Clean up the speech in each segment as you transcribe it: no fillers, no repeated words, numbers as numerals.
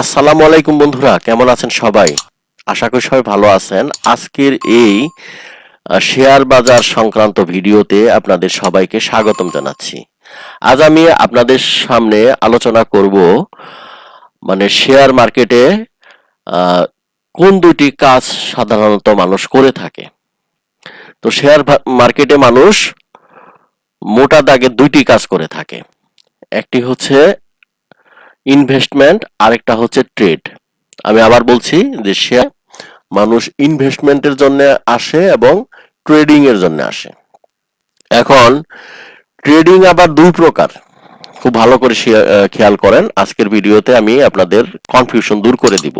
আসসালামু আলাইকুম বন্ধুরা, কেমন আছেন সবাই? আশা করি সবাই ভালো আছেন। আজকের এই শেয়ার বাজার সংক্রান্ত ভিডিওতে আপনাদের সবাইকে স্বাগতম জানাচ্ছি। আজ আমি আপনাদের সামনে আলোচনা করব শেয়ার মার্কেটে কোন দুটি কাজ সাধারণত মানুষ করে থাকে। তো শেয়ার মার্কেটে মানুষ মোটা দাগে দুইটি কাজ করে থাকে। একটি হচ্ছে ইনভেস্টমেন্ট, আরেকটা হচ্ছে ট্রেড। আমি আবার বলছি যে শেয়ার মানুষ ইনভেস্টমেন্টের জন্য আসে এবং ট্রেডিং এর জন্য আসে। এখন ট্রেডিং আবার দুই প্রকার, খুব ভালো করে খেয়াল করেন। আজকের ভিডিওতে আমি আপনাদের কনফিউশন দূর করে দিব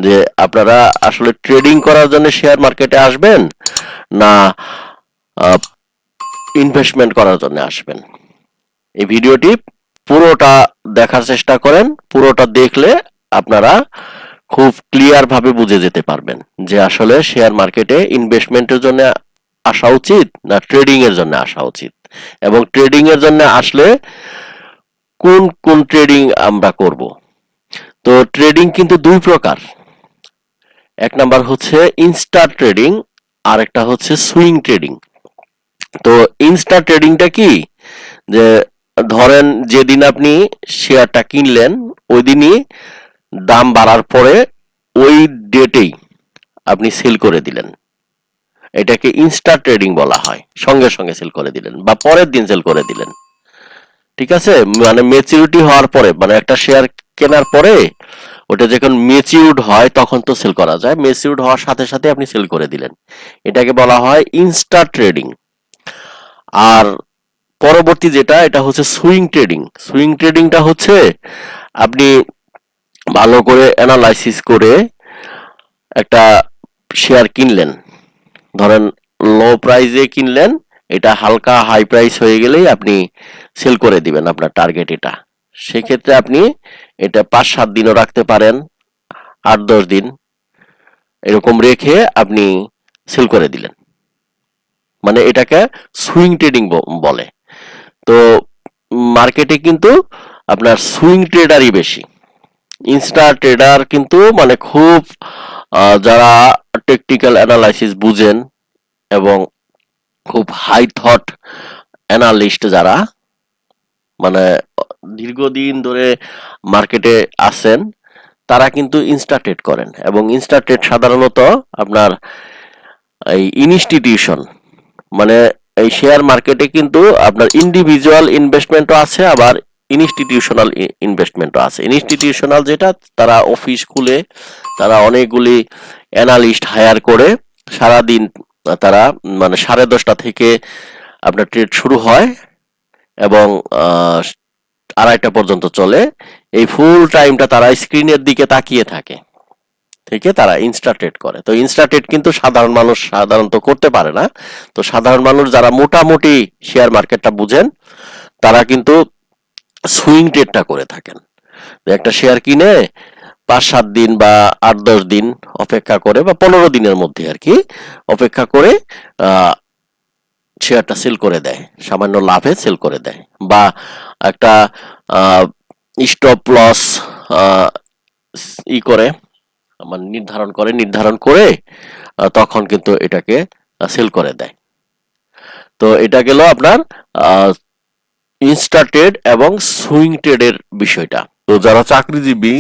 যে আপনারা আসলে ট্রেডিং করার জন্য শেয়ার মার্কেটে আসবেন না ইনভেস্টমেন্ট করার জন্য আসবেন। এই ভিডিওটি পুরোটা দেখার চেষ্টা করেন। পুরোটা দেখলে আপনারা খুব ক্লিয়ার ভাবে বুঝে যেতে পারবেন যে আসলে শেয়ার মার্কেটে ইনভেস্টমেন্টের জন্য আসা উচিত না ট্রেডিং এর জন্য আসা উচিত, এবং ট্রেডিং এর জন্য আসলে কোন কোন ট্রেডিং আমরা করব। তো ট্রেডিং কিন্তু দুই প্রকার। এক নাম্বার হচ্ছে ইনস্টা ট্রেডিং, আর একটা হচ্ছে সুইং ট্রেডিং। তো ইনস্টা ট্রেডিংটা কি, যে ধরেন যেদিন আপনি শেয়ারটা কিনলেন ওই দিনই দাম বাড়ার পরে ওই ডেটেই আপনি সেল করে দিলেন, এটাকে ইনস্টা ট্রেডিং বলা হয়। সঙ্গে সঙ্গে সেল করে দিলেন বা পরের দিন সেল করে দিলেন, ঠিক আছে? ম্যাচুরিটি হওয়ার পরে, একটা শেয়ার কেনার পরে ওটা যখন ম্যাচিউরড হয় তখন তো সেল করা যায়, ম্যাচিউরড হওয়ার সাথে সাথে আপনি সেল করে দিলেন, এটাকে বলা হয় ইনস্টা ট্রেডিং। আর পরবর্তী যেটা, এটা হচ্ছে সুইং ট্রেডিং। সুইং ট্রেডিংটা হচ্ছে আপনি ভালো করে অ্যানালাইসিস করে একটা শেয়ার কিনলেন, ধরেন লো প্রাইসে কিনলেন, এটা হালকা হাই প্রাইস হয়ে গেলেই আপনি সেল করে দিবেন আপনার টার্গেট এটা। সেক্ষেত্রে আপনি এটা ৫-৭ দিনও রাখতে পারেন, ৮-১০ দিন এরকম রেখে আপনি সেল করে দিলেন, এটাকে সুইং ট্রেডিং বলে। তো মার্কেটে কিন্তু আপনার সুইং ট্রেডারই বেশি। ইনস্টা ট্রেডার কিন্তু খুব যারা টেকনিক্যাল অ্যানালাইসিস বুঝেন এবং খুব হাই থট অ্যানালিস্ট যারা দীর্ঘদিন ধরে মার্কেটে আছেন, তারা কিন্তু ইনস্টা ট্রেড করেন। এবং ইনস্টা ট্রেড সাধারণত আপনার এই ইনস্টিটিউশন, এই শেয়ার মার্কেটে কিন্তু আপনার ইন্ডিভিজুয়াল ইনভেস্টমেন্টও আছে, আবার ইনস্টিটিউশনাল ইনভেস্টমেন্টও আছে। ইনস্টিটিউশনাল যেটা, তারা অফিস খুলে তারা অনেকগুলি অ্যানালিস্ট হায়ার করে সারাদিন তারা 10:30 থেকে আপনার ট্রেড শুরু হয় এবং 2:30 পর্যন্ত চলে। এই ফুল টাইমটা তারা স্ক্রিনের দিকে তাকিয়ে থাকে, থেকে তারা ইনস্টা ট্রেড করে। তো ইনস্টা ট্রেড কিন্তু সাধারণ মানুষ সাধারণত করতে পারে না। তো সাধারণ মানুষ যারা মোটামুটি শেয়ার মার্কেটটা বুঝেন, তারা কিন্তু সুইং ট্রেডটা করে থাকেন। একটা শেয়ার কিনে ৫-৭ দিন বা ৮-১০ দিন অপেক্ষা করে, বা ১৫ দিনের মধ্যে আর কি অপেক্ষা করে শেয়ারটা সেল করে দেয়, সামান্য লাভে সেল করে দেয়, বা একটা স্টপ লস করে নির্ধারণ করে তখন কিন্তু এটাকে সেল করে দেয়। তো এটা গেল আপনার ইনস্টা ট্রেড এবং সুইং ট্রেডের বিষয়টা। তো যারা চাকরিজীবী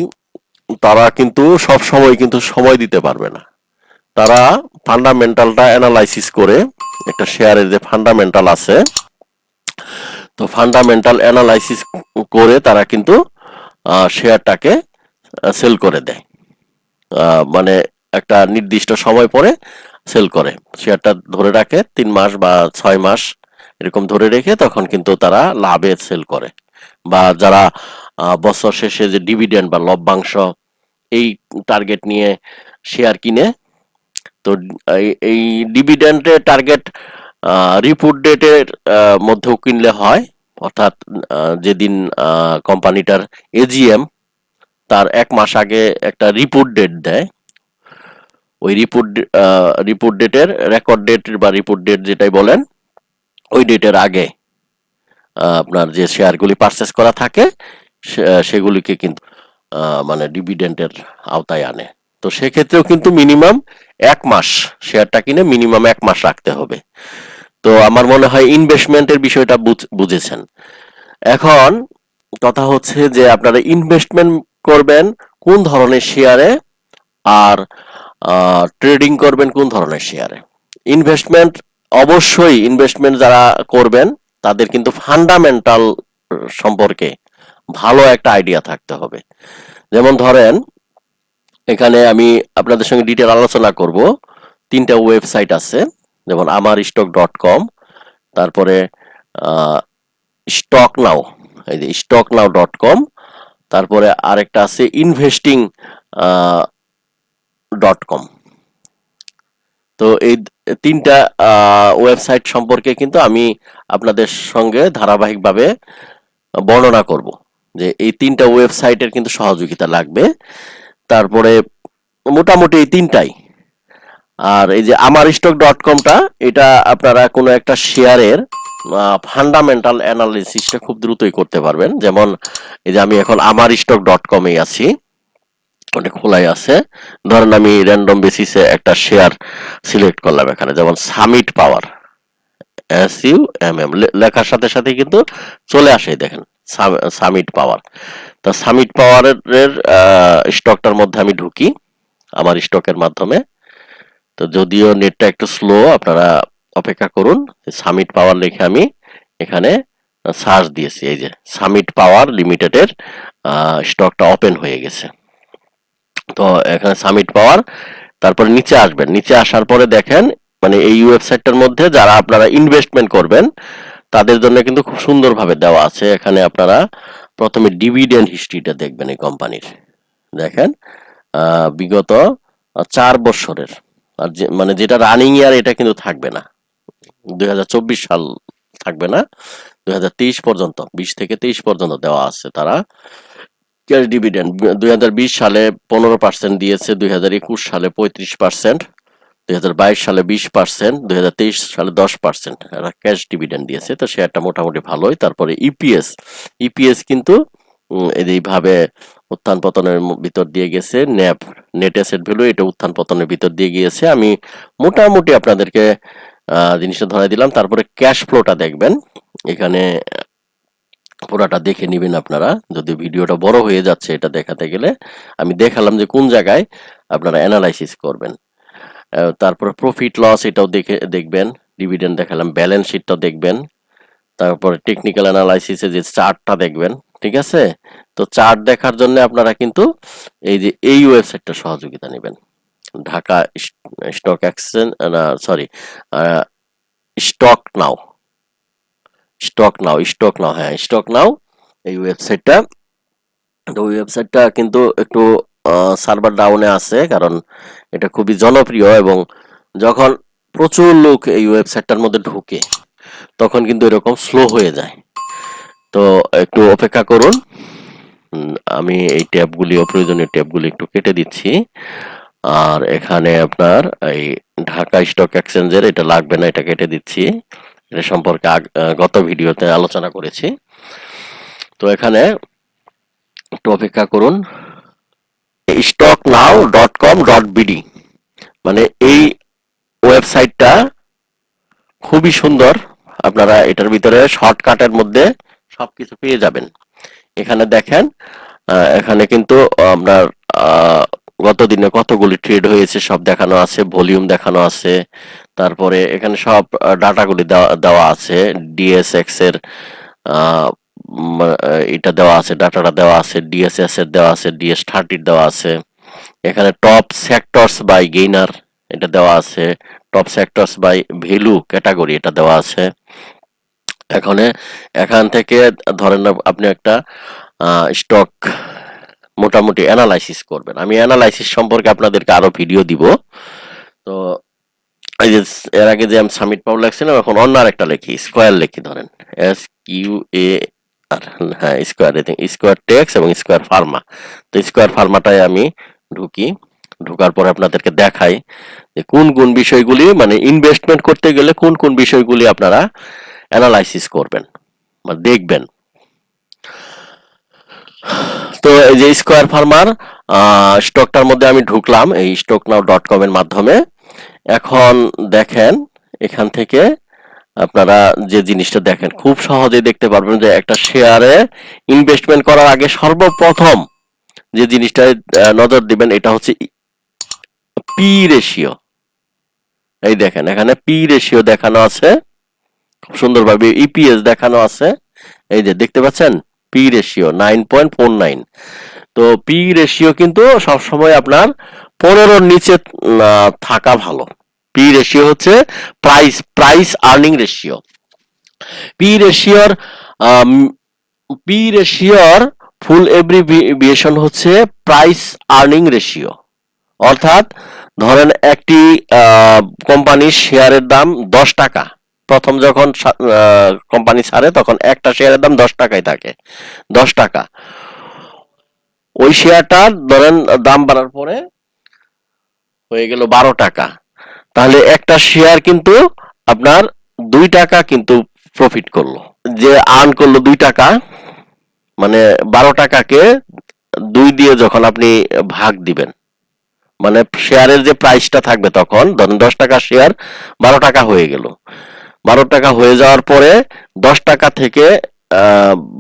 তারা কিন্তু সব সময় কিন্তু সময় দিতে পারবে না। তারা ফান্ডামেন্টালটা অ্যানালাইসিস করে, একটা শেয়ারের যে ফান্ডামেন্টাল আছে, তো ফান্ডামেন্টাল অ্যানালাইসিস করে তারা কিন্তু শেয়ারটাকে সেল করে দেয়। একটা নির্দিষ্ট সময় পরে সেল করে, শেয়ারটা ধরে রাখে 3 মাস বা 6 মাস এরকম ধরে রেখে তখন কিন্তু তারা লাভে সেল করে। বা যারা বছর শেষে যে ডিভিডেন্ড বা লভ্যাংশ এই টার্গেট নিয়ে শেয়ার কিনে, তো এই ডিভিডেন্ডের টার্গেট রিপোর্ট ডেটের মধ্যেও কিনলে হয়, অর্থাৎ যেদিন কোম্পানিটার এজিএম তার 1 মাস আগে একটা রিপোর্ট ডেট দেয়। ওই রিপোর্ট ডেটের রেকর্ড ডেট বা রিপোর্ট ডেট যেটাই বলেন, ওই ডেটের আগে আপনার যে শেয়ারগুলি পারচেস করা থাকে সেগুলিকে কিন্তু মানে ডিভিডেন্ডের আওতায় আনে। তো সেক্ষেত্রেও কিন্তু মিনিমাম 1 মাস শেয়ারটা কিনে মিনিমাম 1 মাস রাখতে হবে। তো আমার মনে হয় ইনভেস্টমেন্টের বিষয়টা বুঝেছেন। এখন কথা হচ্ছে যে আপনারা ইনভেস্টমেন্ট করবেন কোন ধরনের শেয়ারে, আর ট্রেডিং করবেন কোন ধরনের শেয়ারে। ইনভেস্টমেন্ট অবশ্যই ইনভেস্টমেন্ট যারা করবেন তাদের কিন্তু ফান্ডামেন্টাল সম্পর্কে ভালো একটা আইডিয়া থাকতে হবে। যেমন ধরেন এখানে আমি আপনাদের সঙ্গে ডিটেল আলোচনা করব। 3টা ওয়েবসাইট আছে, যেমন amarstock.com, তারপরে স্টক নাও, এই যে stocknow.com, তারপরে আরেকটা আছে investing.com। তো এই 3টা ওয়েবসাইট সম্পর্কে কিন্তু আমি আপনাদের সঙ্গে ধারাবাহিকভাবে বর্ণনা করব, যে এই 3টা ওয়েবসাইটের কিন্তু সহযোগিতা লাগবে। তারপরে মোটামুটি এই 3টাই। আর এই যে amarstock.com-টা, এটা আপনারা কোনো একটা শেয়ারের ফান্ডামেন্টাল অ্যানালিসিসটা খুব দ্রুতই করতে পারবেন। যেমন এই যে আমি এখন amarstock.com-এ আছি, ওটা খোলাই আছে। ধরেন আমি র্যান্ডম বেসিসে একটা শেয়ার সিলেক্ট করলাম এখানে, যেমন সামিট পাওয়ার, SUMM লেখার সাথে সাথে কিন্তু চলে আসে, দেখেন সামিট পাওয়ার। তা সামিট পাওয়ারের স্টকটার মধ্যে আমি ঢুকি আমার স্টকের মাধ্যমে। তো যদিও নেটটা একটু স্লো, আপনারা অপেক্ষা করুন। সামিট পাওয়ার লিখে আমি এখানে সার্চ দিয়েছি, এই যে সামিট পাওয়ার লিমিটেডের স্টকটা ওপেন হয়ে গেছে। তো এখানে সামিট পাওয়ার, তারপরে নিচে আসবেন। নিচে আসার পরে দেখেন মানে এই ওয়েবসাইটটার মধ্যে যারা আপনারা ইনভেস্টমেন্ট করবেন তাদের জন্য কিন্তু খুব সুন্দরভাবে দেওয়া আছে। এখানে আপনারা প্রথমে ডিভিডেন্ড হিস্ট্রিটা দেখবেন এই কোম্পানির। দেখেন বিগত 4 বছরের, আর মানে যেটা রানিং ইয়ার এটা কিন্তু থাকবে না, 2024 সাল থাকবে না, 2023 পর্যন্ত, 20 থেকে 23 পর্যন্ত দেওয়া আছে তারা ক্যাশ ডিভিডেন্ড। 2020 সালে 15% দিয়েছে, 2021 সালে 35%, 2022 সালে 20%, 2023 সালে 10% এরা ক্যাশ ডিভিডেন্ড দিয়েছে। তো শেয়ারটা মোটামুটি ভালোই। তারপরে ইপিএস কিন্তু এইভাবে উত্থান পতনের ভিতর দিয়ে গেছে। নেট অ্যাসেট ভ্যালু, এটা উত্থান পতনের ভিতর দিয়ে গিয়েছে। আমি মোটামুটি আপনাদেরকে জিনিসটা ধরাই দিলাম। তারপরে ক্যাশ ফ্লোটা দেখবেন, এখানে পুরাটা দেখে নেবেন আপনারা। যদি ভিডিওটা বড় হয়ে যাচ্ছে এটা দেখাতে গেলে, আমি দেখালাম যে কোন জায়গায় আপনারা অ্যানালাইসিস করবেন। তারপরে প্রফিট লস এটাও দেখবেন, ডিভিডেন্ড দেখালাম, ব্যালেন্স শিটটাও দেখবেন, তারপরে টেকনিক্যাল অ্যানালাইসিসে যে চার্টটা দেখবেন। ঠিক আছে, তো চার্ট দেখার জন্য আপনারা কিন্তু এই যে এই ওয়েবসাইটটা সহযোগিতা নেবেন, ঢাকা স্টক এক্সচেঞ্জ, না সরি, স্টক নাও, হ্যাঁ স্টক নাও এই ওয়েবসাইটটা। তো ওই ওয়েবসাইটটা কিন্তু একটু সার্ভার ডাউনে আছে, কারণ এটা খুবই জনপ্রিয়, এবং যখন প্রচুর লোক এই ওয়েবসাইটটার মধ্যে ঢুকে তখন কিন্তু এরকম স্লো হয়ে যায়। তো একটু অপেক্ষা করুন, আমি এই ট্যাবগুলি, অপ্রয়োজনীয় ট্যাবগুলি একটু কেটে দিচ্ছি। আর এখানে আপনার এই ঢাকা স্টক এক্সচেঞ্জের এটা লাগবে না, এটা কেটে দিচ্ছি। এটা সম্পর্কে গত ভিডিওতে আলোচনা করেছি। তো এখানে একটু অপেক্ষা করুন। stocknow.com.bd মানে এই ওয়েবসাইটটা খুবই সুন্দর। আপনারা এটার ভিতরে শর্টকাটের মধ্যে সবকিছু পেয়ে যাবেন। এখানে দেখেন, এখানে কিন্তু আপনার গত দিনে কতগুলি ট্রেড হয়েছে সব দেখানো আছে, ভলিউম দেখানো আছে। তারপরে এখানে সব ডাটাগুলি দেওয়া আছে, ডিএসএক্স এর এটা দেওয়া আছে, ডাটাটা দেওয়া আছে, ডিএসএস এর দেওয়া আছে, DS30 দেওয়া আছে। এখানে টপ সেক্টরস বাই গেইনার এটা দেওয়া আছে, top sectors by value category এটা দেওয়া আছে। এখান থেকে ধরেন আপনি একটা স্টক মোটামুটি অ্যানালাইসিস করবেন। আমি অ্যানালাইসিস সম্পর্কে আপনাদেরকে আরো ভিডিও দিব। তো এই যে এর আগে যে আমি সামিট পাওয়ার লিখছিলাম, এখন অন্য আরেকটা লিখি, স্কয়ার লিখি, ধরেন SQAR, হ্যাঁ স্কয়ার, স্কয়ার টেক্স এবং স্কয়ার ফার্মা। তো স্কয়ার ফার্মাটাই আমি ঢুকি, ঢোকার পরে আপনাদেরকে দেখাই যে কোন কোন বিষয়গুলি, মানে ইনভেস্টমেন্ট করতে গেলে কোন কোন বিষয়গুলি আপনারা অ্যানালাইসিস করবেন বা দেখবেন। তো এই যে স্কয়ার ফার্মার স্টকটার মধ্যে আমি ঢুকলাম এই stocknow.com এর মাধ্যমে। এখন দেখেন এখান থেকে আপনারা যে জিনিসটা দেখেন খুব সহজেই দেখতে পারবেন যে একটা শেয়ারে ইনভেস্টমেন্ট করার আগে সর্বপ্রথম যে জিনিসটায় নজর দিবেন এটা হচ্ছে পি রেশিও। এই দেখেন এখানে পি রেশিও দেখানো আছে, খুব সুন্দরভাবে ইপিএস দেখানো আছে। এই যে দেখতে পাচ্ছেন পি রেশিও 9.49। তো পি রেশিও কিন্তু সবসময় আপনার 15-র নিচে থাকা ভালো। পি রেশিও হচ্ছে প্রাইস আর্নিং রেশিও। পি রেশিওর পি রেশিওর ফুল এব্রিভিয়েশন হচ্ছে প্রাইস আর্নিং রেশিও। অর্থাৎ ধরেন একটি কোম্পানির শেয়ারের দাম 10 টাকা, প্রথম যখন কোম্পানি ছাড়ে তখন একটা শেয়ারের দাম 10 টাকায় থাকে, 10 টাকা। ওই শেয়ারটার ধরেন দাম বাড়ার পরে হয়ে গেল 12 টাকা, তাহলে একটা শেয়ার কিন্তু আপনার 2 টাকা কিন্তু প্রফিট করলো, যে আর্ন করলো 2 টাকা। মানে 12 টাকাকে 2 দিয়ে যখন আপনি ভাগ দিবেন, মানে শেয়ারের যে প্রাইসটা থাকবে তখন ধরেন 10 টাকা শেয়ার 12 টাকা হয়ে গেল। 12 টাকা হয়ে যাওয়ার পরে 10 টাকা থেকে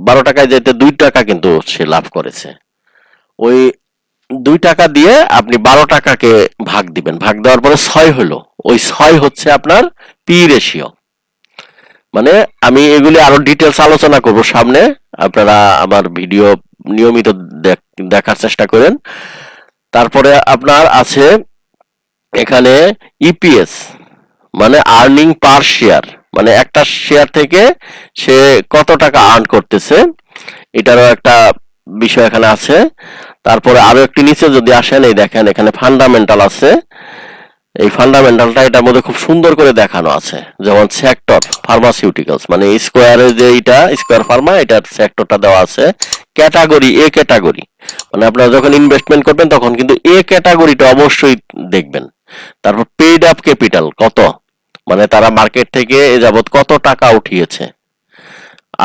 12 টাকায় যেতে 2 টাকা কিন্তু সে লাভ করেছে। ওই 2 টাকা দিয়ে আপনি 12 টাকাকে ভাগ দিবেন, ভাগ দেওয়ার পরে 6 হলো, ওই 6 হচ্ছে আপনার পি রেশিও। মানে আমি এগুলি আরো ডিটেলস আলোচনা করব সামনে, আপনারা আমার ভিডিও নিয়মিত দেখার চেষ্টা করেন। তারপরে আপনার আছে এখানে ইপিএস, মানে আর্নিং পার শেয়ার, মানে একটা শেয়ার থেকে সে কত টাকা আর্ন করতেছে এটারও একটা বিষয় এখানে আছে। তারপরে আরো একটি নিচে যদি আসেন, এই দেখেন এখানে ফান্ডামেন্টাল আছে। এই ফান্ডামেন্টালটা এটার মধ্যে খুব সুন্দর করে দেখানো আছে, যেমন সেক্টর ফার্মাসিউটিক্যালস, মানে স্কোয়ারে যে এটা স্কোয়ার ফার্মা, এটার সেক্টরটা দেওয়া আছে। ক্যাটাগরি এ ক্যাটাগরি, মানে আপনারা যখন ইনভেস্টমেন্ট করবেন তখন কিন্তু এ ক্যাটাগরিটা অবশ্যই দেখবেন। তারপর পেইড আপ ক্যাপিটাল কত, মানে তারা মার্কেট থেকে এ যাবৎ কত টাকা উঠিয়েছে,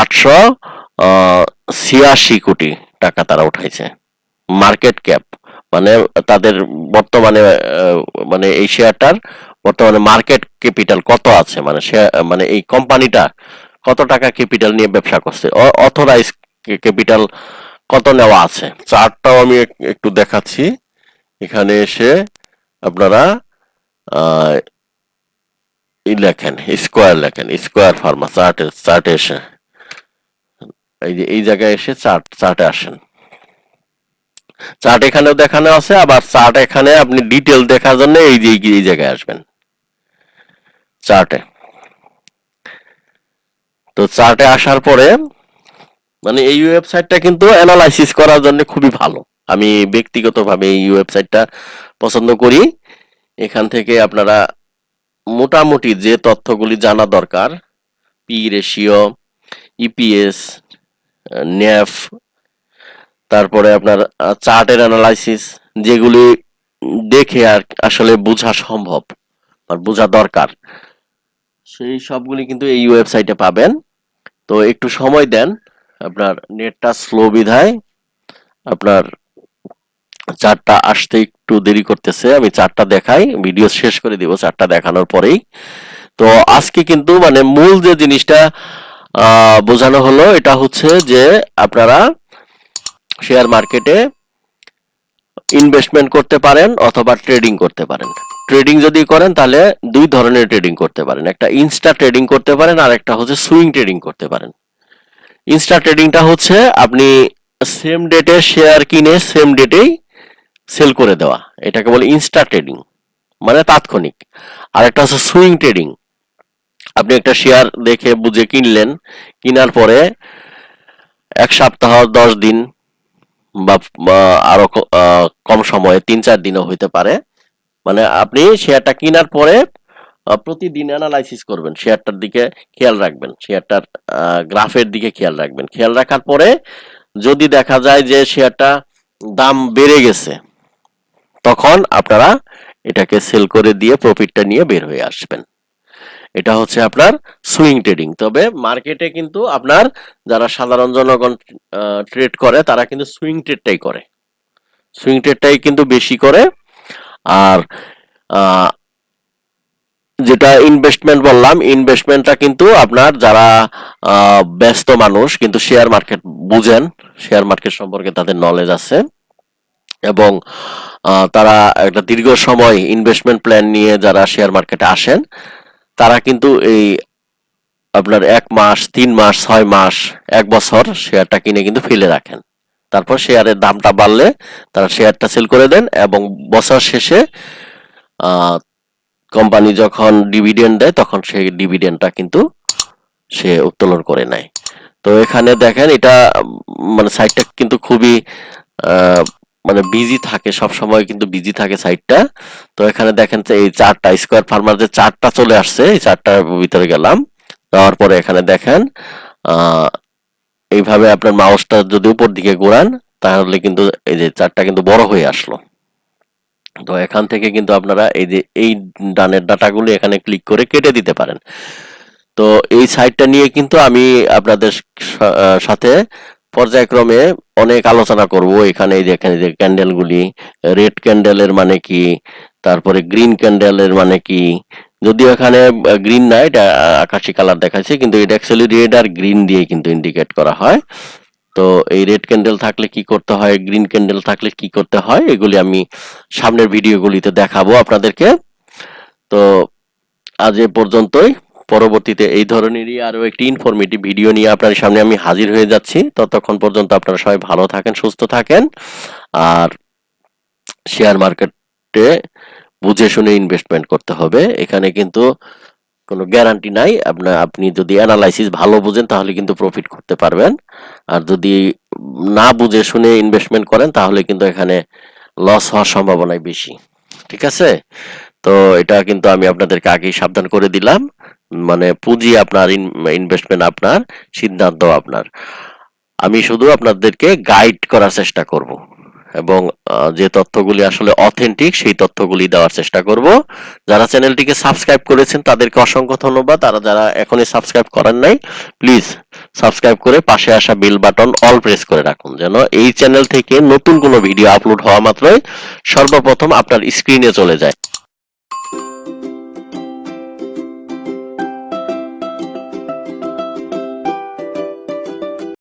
886 কোটি টাকা তারা উঠাইছে। মার্কেট ক্যাপ, মানে তাদের বর্তমানে মানে এই শেয়ারটার বর্তমানে মার্কেট ক্যাপিটাল কত আছে, মানে মানে এই কোম্পানিটা কত টাকা ক্যাপিটাল নিয়ে ব্যবসা করছে, অথরাইজ ক্যাপিটাল কত নেওয়া আছে। চার্টটাও আমি একটু দেখাচ্ছি। এখানে এসে আপনারা লেখেন স্কোয়ার ফার্মা চার্টে এসে এই যে এই জায়গায় এসে চার্টে আসেন। চার্ট এখানেও দেখানো আছে, আবার চার্ট এখানে আপনি ডিটেল দেখার জন্য এই যে এই জায়গায় আসবেন চার্টে। তো চার্টে আসার পরে মানে এই ওয়েবসাইটটা কিন্তু অ্যানালাইসিস করার জন্য খুবই ভালো। আমি ব্যক্তিগতভাবে এই ওয়েবসাইটটা পছন্দ করি। এখান থেকে আপনারা মোটামুটি যে তথ্যগুলি জানা দরকার, পি রেশিও, ইপিএস, নেফ, তারপরে আপনার চার্টের অ্যানালাইসিস, যেগুলি দেখে আর আসলে বোঝা সম্ভব আর বোঝা দরকার, সেই সবগুলি কিন্তু এই ওয়েবসাইটে পাবেন। তো একটু সময় দেন, আপনার নেটটা স্লো বিধায় আপনার চার্টটা আসতে একটু দেরি করতেছে। আমি চার্টটা দেখাই, ভিডিও শেষ করে দিব চার্টটা দেখানোর পরেই। তো আজকে কিন্তু মানে মূল যে জিনিসটা বোঝানো হলো এটা হচ্ছে যে আপনারা শেয়ার মার্কেটে ইনভেস্টমেন্ট করতে পারেন অথবা ট্রেডিং করতে পারেন। ট্রেডিং যদি করেন তাহলে 2 ধরনের ট্রেডিং করতে পারেন, একটা ইনস্টা ট্রেডিং করতে পারেন আর একটা হচ্ছে সুইং ট্রেডিং করতে পারেন। ইনস্টা ট্রেডিংটা হচ্ছে আপনি সেম ডেটে শেয়ার কিনে সেম ডেটেই সেল করে দেওয়া, এটাকে বলে ইনস্টা ট্রেডিং, মানে তাৎক্ষণিক। আর একটা হচ্ছে সুইং ট্রেডিং, আপনি একটা শেয়ার দেখে বুঝে কিনলেন, কেনার পরে 1 সপ্তাহ 10 দিন বা আরো কম সময়ে 3-4 দিনও হইতে পারে, মানে আপনি শেয়ারটা কেনার পরে প্রতিদিন অ্যানালাইসিস করবেন, শেয়ারটার দিকে খেয়াল রাখবেন, শেয়ারটার গ্রাফের দিকে খেয়াল রাখবেন। খেয়াল রাখার পরে যদি দেখা যায় যে শেয়ারটা দাম বেড়ে গেছে, তখন আপনারা এটাকে সেল করে দিয়ে প্রফিটটা নিয়ে বের হয়ে আসবেন। এটা হচ্ছে আপনার সুইং ট্রেডিং। তবে মার্কেটে কিন্তু আপনার যারা সাধারণ জনগণ ট্রেড করে তারা কিন্তু সুইং ট্রেডটাই করে, সুইং ট্রেডটাই কিন্তু বেশি করে। আর যেটা ইনভেস্টমেন্ট বললাম, ইনভেস্টমেন্টটা কিন্তু আপনার যারা ব্যস্ত মানুষ কিন্তু শেয়ার মার্কেট বুঝেন, শেয়ার মার্কেট সম্পর্কে তাদের নলেজ আছে এবং তারা একটা দীর্ঘ সময় ইনভেস্টমেন্ট প্ল্যান নিয়ে যারা শেয়ার মার্কেটে আসেন তারা কিন্তু এই আপনার 1 মাস 3 মাস 6 মাস 1 বছর শেয়ারটা কিনে কিন্তু ফেলে রাখেন, তারপর শেয়ারের দামটা বাড়লে তারা শেয়ারটা সেল করে দেন এবং বছর শেষে কোম্পানি যখন ডিভিডেন্ড দেয় তখন সেই ডিভিডেন্ডটা কিন্তু সে উত্তোলন করে নেয়। তো এখানে দেখেন এটা মানে সাইটটা কিন্তু খুবই মানে বিজি থাকে, সব সময় কিন্তু বিজি থাকে সাইটটা। তো এখানে দেখেন যে এই চারটা স্কয়ার ফার্মার যে চারটা চলে আসছে, এই চারটার ভিতরে গেলাম, যাওয়ার পরে এখানে দেখেন এইভাবে আপনার মাউসটা যদি উপর দিকে ঘোরান তাহলে কিন্তু এই যে চারটা কিন্তু বড় হয়ে আসলো। তো এখান থেকে কিন্তু আপনারা এই যে এই ডানের ডাটাগুলো এখানে ক্লিক করে কেটে দিতে পারেন। তো এই সাইটটা নিয়ে কিন্তু আমি আপনাদের সাথে পর্যায়ক্রমে অনেক আলোচনা করব। এখানে এই যে এখানে যে ক্যান্ডেলগুলি, রেড ক্যান্ডেলের মানে কি, তারপরে গ্রিন ক্যান্ডেলের মানে কি, যদিও এখানে গ্রিন না, এটা আকাশি কালার দেখাচ্ছে, কিন্তু এটা অ্যাকচুয়ালি রেড আর গ্রিন দিয়ে কিন্তু ইন্ডিকেট করা হয়। তো এই রেড ক্যান্ডেল থাকলে কি করতে হয়, গ্রিন ক্যান্ডেল থাকলে কি করতে হয়, এগুলি আমি সামনের ভিডিওগুলিতে দেখাবো আপনাদেরকে। তো আজ এ পর্যন্তই, পরবর্তীতে এই ধরনেরই আরো একটি ইনফরমেটিভ ভিডিও নিয়ে আপনার সামনে আমি হাজির হয়ে যাচ্ছি। ততক্ষণ পর্যন্ত আপনারা সবাই ভালো থাকেন, সুস্থ থাকেন। আর শেয়ার মার্কেটে বুঝে শুনে ইনভেস্টমেন্ট করতে হবে, এখানে কিন্তু কোনো গ্যারান্টি নাই। আপনি যদি অ্যানালাইসিস ভালো বুঝেন তাহলে কিন্তু প্রফিট করতে পারবেন, আর যদি না বুঝে শুনে ইনভেস্টমেন্ট করেন তাহলে কিন্তু এখানে লস হওয়ার সম্ভাবনাই বেশি। ঠিক আছে? তো এটা কিন্তু আমি আপনাদেরকে আগেই সাবধান করে দিলাম। মানে পুঁজি আপনার, ইনভেস্টমেন্ট আপনার, সিদ্ধান্ত আপনার। আমি শুধু আপনাদেরকে গাইড করার চেষ্টা করব এবং যে তথ্যগুলি আসলে অথেন্টিক সেই তথ্যগুলি দেওয়ার চেষ্টা করব। যারা চ্যানেলটিকে সাবস্ক্রাইব করেছেন তাদেরকে অসংখ্য ধন্যবাদ, আর যারা এখনই সাবস্ক্রাইব করেন নাই প্লিজ সাবস্ক্রাইব করে পাশে আসা বেল বাটন অল প্রেস করে রাখুন, যেন এই চ্যানেল থেকে নতুন কোনো ভিডিও আপলোড হওয়া মাত্রই সর্বপ্রথম আপনার স্ক্রিনে চলে যায়।